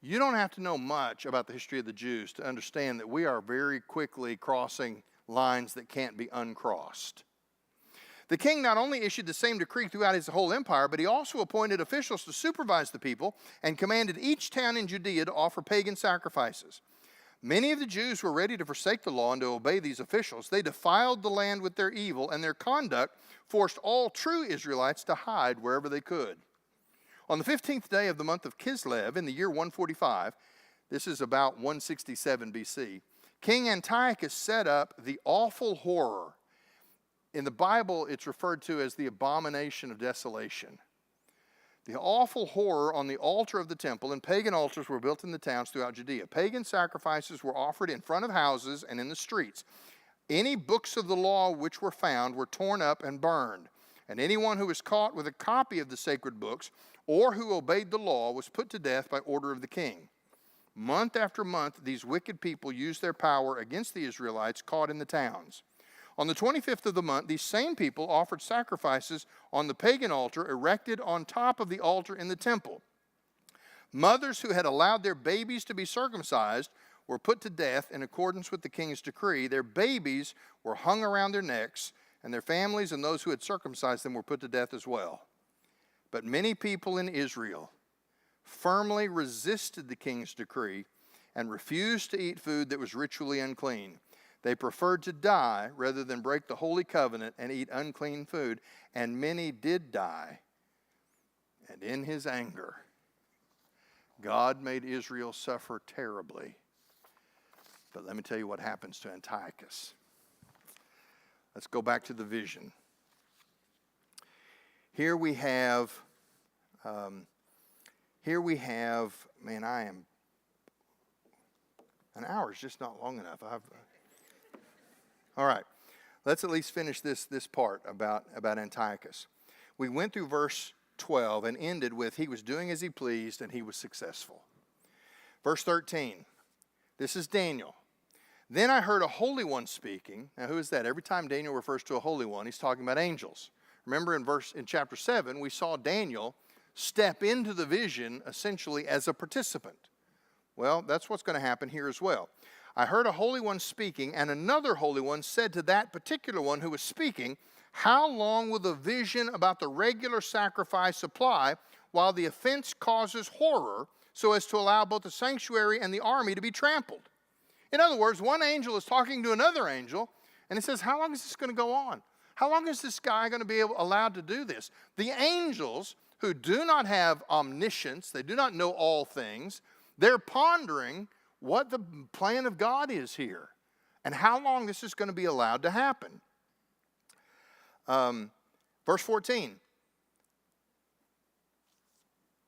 you don't have to know much about the history of the Jews to understand that we are very quickly crossing lines that can't be uncrossed. The king not only issued the same decree throughout his whole empire, but he also appointed officials to supervise the people and commanded each town in Judea to offer pagan sacrifices. Many of the Jews were ready to forsake the law and to obey these officials. They defiled the land with their evil, and their conduct forced all true Israelites to hide wherever they could. On the 15th day of the month of Kislev, in the year 145, this is about 167 BC, King Antiochus set up the awful horror. In the Bible, it's referred to as the abomination of desolation. The awful horror on the altar of the temple, and pagan altars were built in the towns throughout Judea. Pagan sacrifices were offered in front of houses and in the streets. Any books of the law which were found were torn up and burned. And anyone who was caught with a copy of the sacred books or who obeyed the law was put to death by order of the king. Month after month, these wicked people used their power against the Israelites caught in the towns. On the 25th of the month, these same people offered sacrifices on the pagan altar erected on top of the altar in the temple. Mothers who had allowed their babies to be circumcised were put to death in accordance with the king's decree. Their babies were hung around their necks, and their families and those who had circumcised them were put to death as well. But many people in Israel firmly resisted the king's decree and refused to eat food that was ritually unclean. They preferred to die rather than break the holy covenant and eat unclean food, and many did die. And in his anger, God made Israel suffer terribly. But let me tell you what happens to Antiochus. Let's go back to the vision. Here we have, man, an hour is just not long enough. All right, let's at least finish this part about Antiochus. We went through verse 12 and ended with he was doing as he pleased and he was successful. Verse 13, this is Daniel. Then I heard a holy one speaking. Now who is that? Every time Daniel refers to a holy one, he's talking about angels. Remember in chapter 7, we saw Daniel step into the vision essentially as a participant. Well, that's what's going to happen here as well. I heard a holy one speaking, and another holy one said to that particular one who was speaking, how long will the vision about the regular sacrifice apply while the offense causes horror so as to allow both the sanctuary and the army to be trampled? In other words, one angel is talking to another angel, and it says, how long is this going to go on? How long is this guy going to be allowed to do this? The angels who do not have omniscience, they do not know all things, they're pondering what the plan of God is here and how long this is going to be allowed to happen. Verse 14.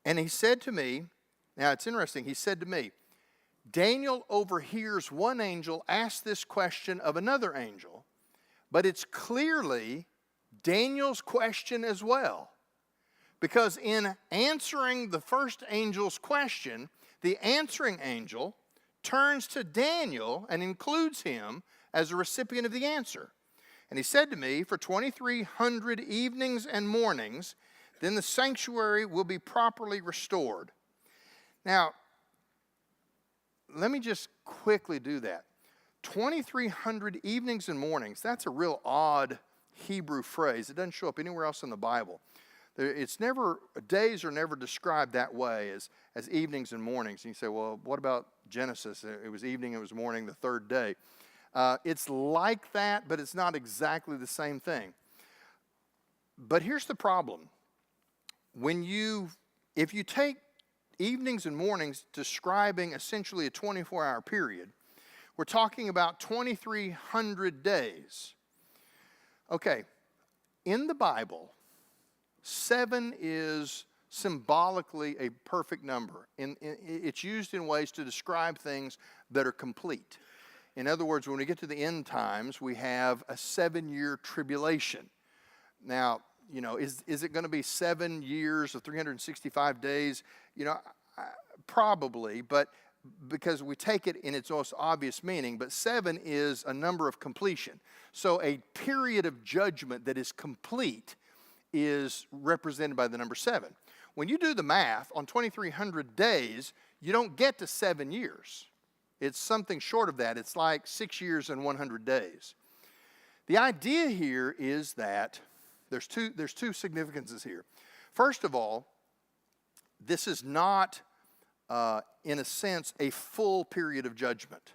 And he said to me, now it's interesting, he said to me, Daniel overhears one angel ask this question of another angel, but it's clearly Daniel's question as well. Because in answering the first angel's question, the answering angel turns to Daniel and includes him as a recipient of the answer. And he said to me, for 2,300 evenings and mornings, then the sanctuary will be properly restored. Now, let me just quickly do that. 2,300 evenings and mornings, that's a real odd Hebrew phrase. It doesn't show up anywhere else in the Bible. It's never, days are never described that way as evenings and mornings. And you say, well, what about Genesis? It was evening, it was morning, the third day. It's like that, but it's not exactly the same thing. But here's the problem. If you take evenings and mornings describing essentially a 24-hour period, we're talking about 2,300 days. Okay, in the Bible, 7 is symbolically a perfect number. It's used in ways to describe things that are complete. In other words, when we get to the end times, we have a 7-year tribulation. Now, is it going to be 7 years of 365 days? Probably, but because we take it in its most obvious meaning, but 7 is a number of completion. So a period of judgment that is complete is represented by the number 7. When you do the math on 2,300 days, you don't get to 7 years. It's something short of that. It's like 6 years and 100 days. The idea here is that there's two significances here. First of all, this is not, in a sense, a full period of judgment.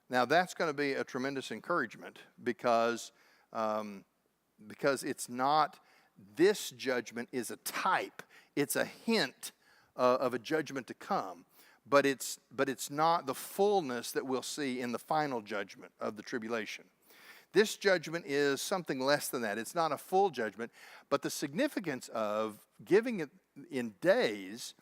Now, that's going to be a tremendous encouragement because it's not, this judgment is a type. It's a hint of a judgment to come, but it's not the fullness that we'll see in the final judgment of the tribulation. This judgment is something less than that. It's not a full judgment, but the significance of giving it in days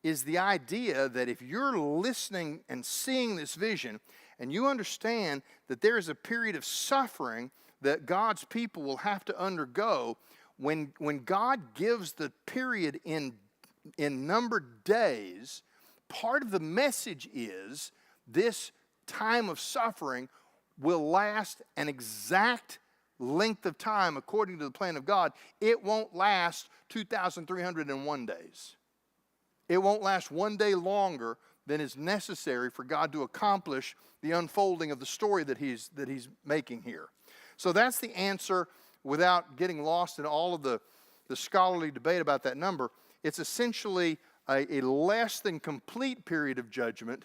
is the idea that if you're listening and seeing this vision and you understand that there is a period of suffering that God's people will have to undergo, when God gives the period in numbered days, part of the message is this time of suffering will last an exact length of time according to the plan of God. It won't last 2,301 days. It won't last one day longer than is necessary for God to accomplish the unfolding of the story that he's making here. So that's the answer without getting lost in all of the scholarly debate about that number. It's essentially a less than complete period of judgment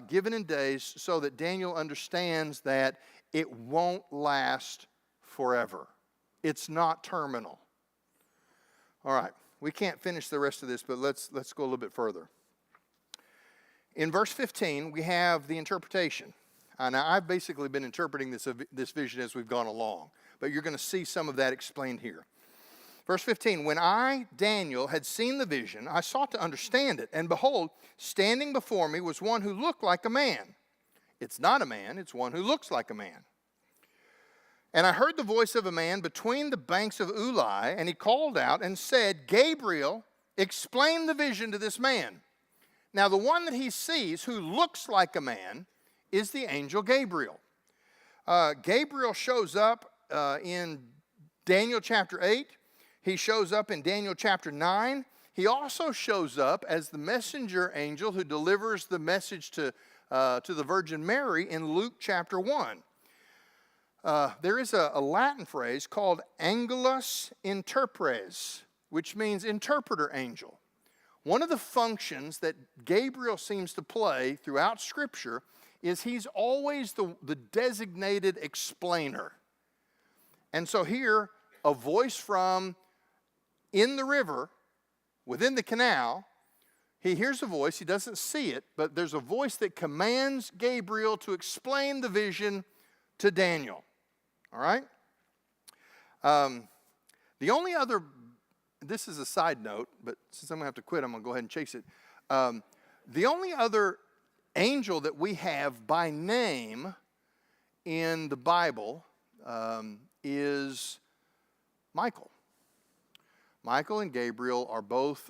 given in days so that Daniel understands that it won't last forever. It's not terminal. All right, we can't finish the rest of this, but let's go a little bit further. In verse 15, we have the interpretation. Now, I've basically been interpreting this vision as we've gone along, but you're going to see some of that explained here. Verse 15, when I, Daniel, had seen the vision, I sought to understand it, and behold, standing before me was one who looked like a man. It's not a man, it's one who looks like a man. And I heard the voice of a man between the banks of Ulai, and he called out and said, Gabriel, explain the vision to this man. Now, the one that he sees who looks like a man is the angel Gabriel. Gabriel shows up in Daniel chapter 8. He shows up in Daniel chapter 9. He also shows up as the messenger angel who delivers the message to the Virgin Mary in Luke chapter 1. There is a Latin phrase called angelus interpres, which means interpreter angel. One of the functions that Gabriel seems to play throughout Scripture is he's always the designated explainer. And so here, a voice from in the river, within the canal, he hears a voice, he doesn't see it, but there's a voice that commands Gabriel to explain the vision to Daniel. All right? The only other, this is a side note, but since I'm going to have to quit, I'm going to go ahead and chase it. The only other angel that we have by name in the Bible is Michael. Michael and Gabriel are both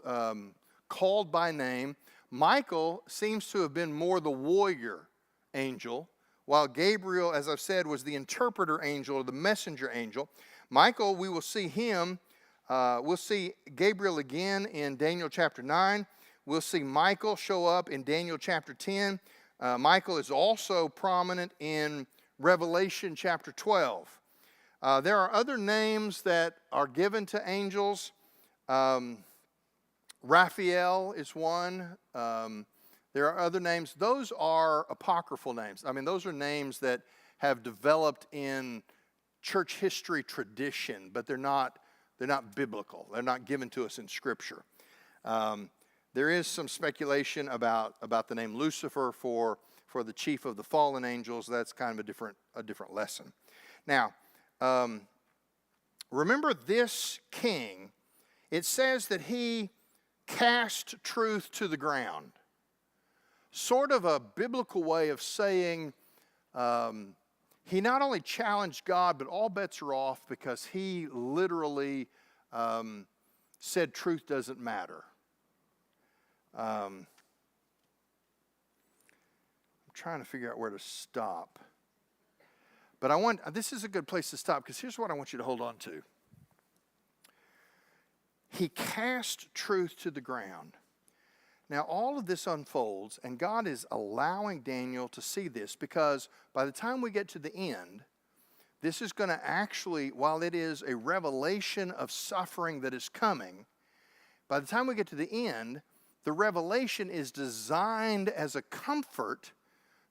called by name. Michael seems to have been more the warrior angel, while Gabriel, as I've said, was the interpreter angel or the messenger angel. Michael, we will see him. We'll see Gabriel again in Daniel chapter 9. We'll see Michael show up in Daniel chapter 10. Michael is also prominent in Revelation chapter 12. There are other names that are given to angels. Raphael is one. There are other names. Those are apocryphal names. I mean, those are names that have developed in church history tradition, but they're not biblical. They're not given to us in Scripture. There is some speculation about the name Lucifer for the chief of the fallen angels. That's kind of a different lesson. Now, remember this king. It says that he cast truth to the ground. Sort of a biblical way of saying he not only challenged God, but all bets are off because he literally said truth doesn't matter. I'm trying to figure out where to stop. But this is a good place to stop because here's what I want you to hold on to. He cast truth to the ground. Now, all of this unfolds, and God is allowing Daniel to see this because by the time we get to the end, this is going to actually, while it is a revelation of suffering that is coming, by the time we get to the end, the revelation is designed as a comfort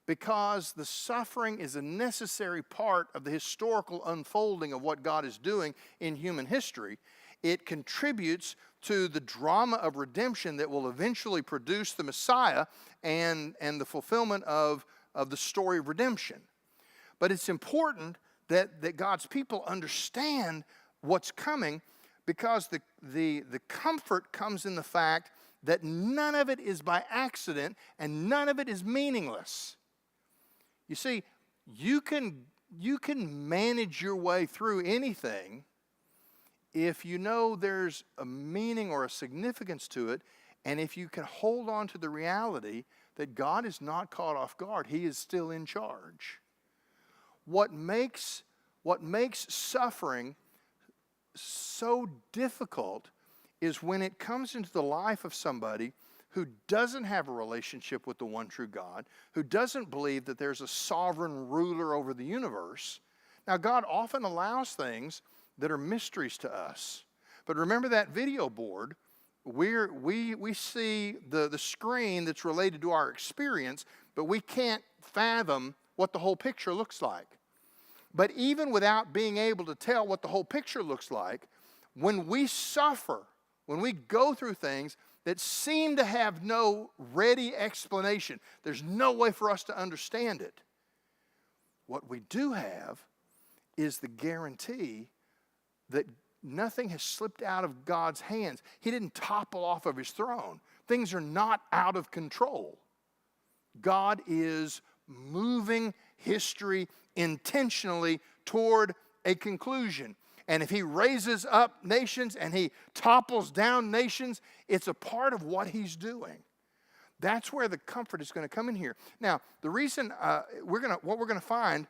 because the suffering is a necessary part of the historical unfolding of what God is doing in human history. It contributes to the drama of redemption that will eventually produce the Messiah and the fulfillment of the story of redemption. But it's important that God's people understand what's coming because the comfort comes in the fact that none of it is by accident and none of it is meaningless. You see, you can manage your way through anything if you know there's a meaning or a significance to it, and if you can hold on to the reality that God is not caught off guard, He is still in charge. What makes suffering so difficult is when it comes into the life of somebody who doesn't have a relationship with the one true God, who doesn't believe that there's a sovereign ruler over the universe. Now, God often allows things that are mysteries to us. But remember that video board, we see the screen that's related to our experience, but we can't fathom what the whole picture looks like. But even without being able to tell what the whole picture looks like, when we suffer, when we go through things that seem to have no ready explanation, there's no way for us to understand it. What we do have is the guarantee that nothing has slipped out of God's hands. He didn't topple off of His throne. Things are not out of control. God is moving history intentionally toward a conclusion. And if He raises up nations and He topples down nations, it's a part of what He's doing. That's where the comfort is going to come in here. Now, the reason what we're going to find,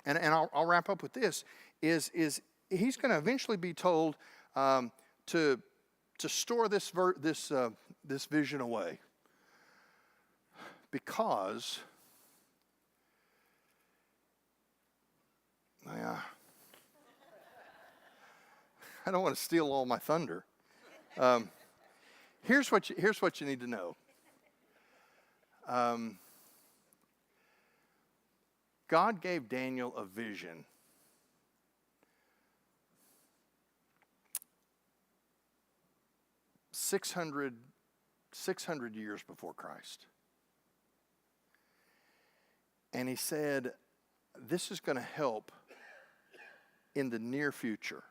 and I'll wrap up with this, is He's going to eventually be told to store this vision away, because I don't want to steal all my thunder. Here's what you need to know. God gave Daniel a vision. 600 years before Christ. And He said, this is going to help in the near future.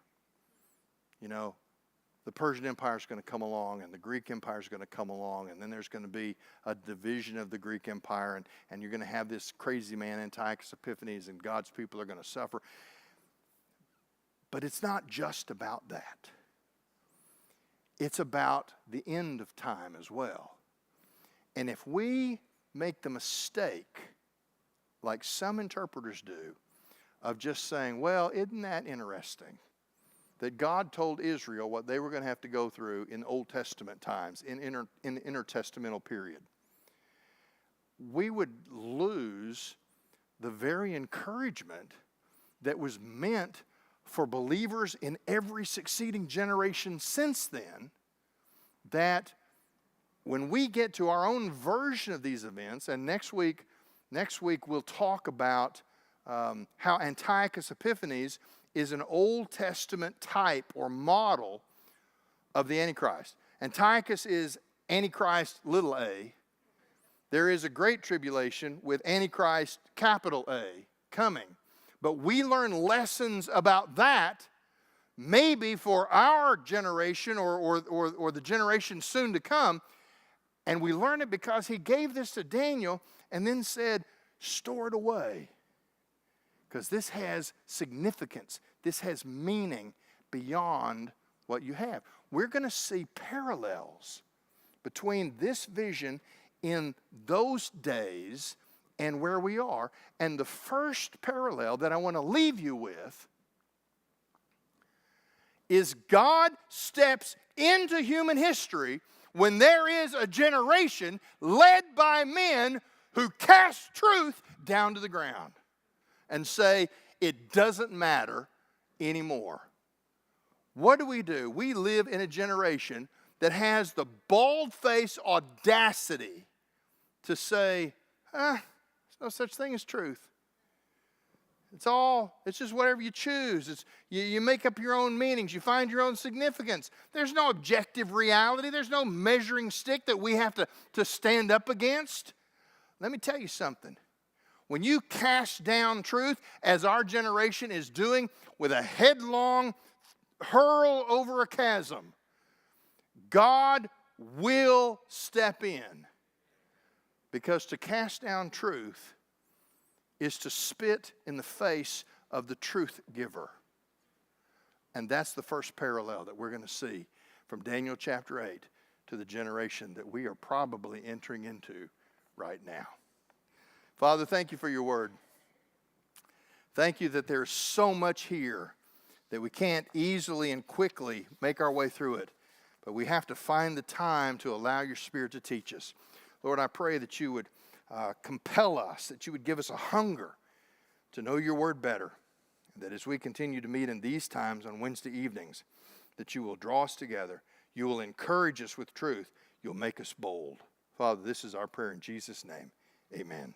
You know, the Persian Empire is going to come along, and the Greek Empire is going to come along, and then there's going to be a division of the Greek Empire, and you're going to have this crazy man, Antiochus Epiphanes, and God's people are going to suffer. But it's not just about that. It's about the end of time as well. And if we make the mistake, like some interpreters do, of just saying, well, isn't that interesting that God told Israel what they were going to have to go through in Old Testament times, in the intertestamental period, we would lose the very encouragement that was meant for believers in every succeeding generation since then, that when we get to our own version of these events, and next week we'll talk about how Antiochus Epiphanes is an Old Testament type or model of the Antichrist. Antiochus is Antichrist little a. There is a great tribulation with Antichrist capital A coming. But we learn lessons about that maybe for our generation or the generation soon to come. And we learn it because he gave this to Daniel and then said, store it away. Because this has significance. This has meaning beyond what you have. We're going to see parallels between this vision in those days and where we are. And the first parallel that I want to leave you with is God steps into human history when there is a generation led by men who cast truth down to the ground and say, it doesn't matter anymore. What do? We live in a generation that has the bald-faced audacity to say, there's no such thing as truth. It's just whatever you choose. You make up your own meanings. You find your own significance. There's no objective reality. There's no measuring stick that we have to stand up against. Let me tell you something. When you cast down truth, as our generation is doing with a headlong hurl over a chasm, God will step in. Because to cast down truth is to spit in the face of the truth giver. And that's the first parallel that we're going to see from Daniel chapter 8 to the generation that we are probably entering into right now. Father, thank you for your word. Thank you that there's so much here that we can't easily and quickly make our way through it. But we have to find the time to allow your Spirit to teach us. Lord, I pray that you would compel us, that you would give us a hunger to know your word better, and that as we continue to meet in these times on Wednesday evenings, that you will draw us together, you will encourage us with truth, you'll make us bold. Father, this is our prayer in Jesus' name. Amen.